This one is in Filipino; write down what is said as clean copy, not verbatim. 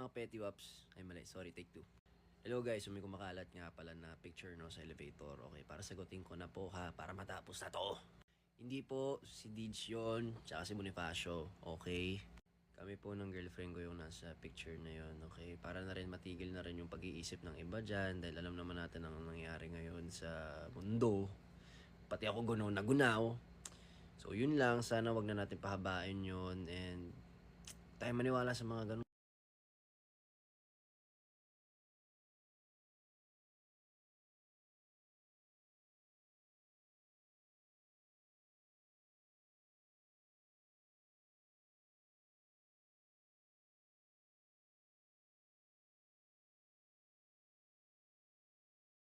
mga petty waps. Ay mali, sorry, take 2. Hello guys, may kumakalat nga pala na picture no sa elevator. Okay, para sagutin ko na po ha, para matapos na to. Hindi po si Deej yun, tsaka si Bonifacio, okay? Kami po ng girlfriend ko yung nasa picture na yun, okay? Para na rin matigil na rin yung pag-iisip ng iba dyan dahil alam naman natin ang nangyayari ngayon sa mundo. Pati ako gunaw na gunaw. So yun lang, sana wag na natin pahabain yun and tayo maniwala sa mga ganun.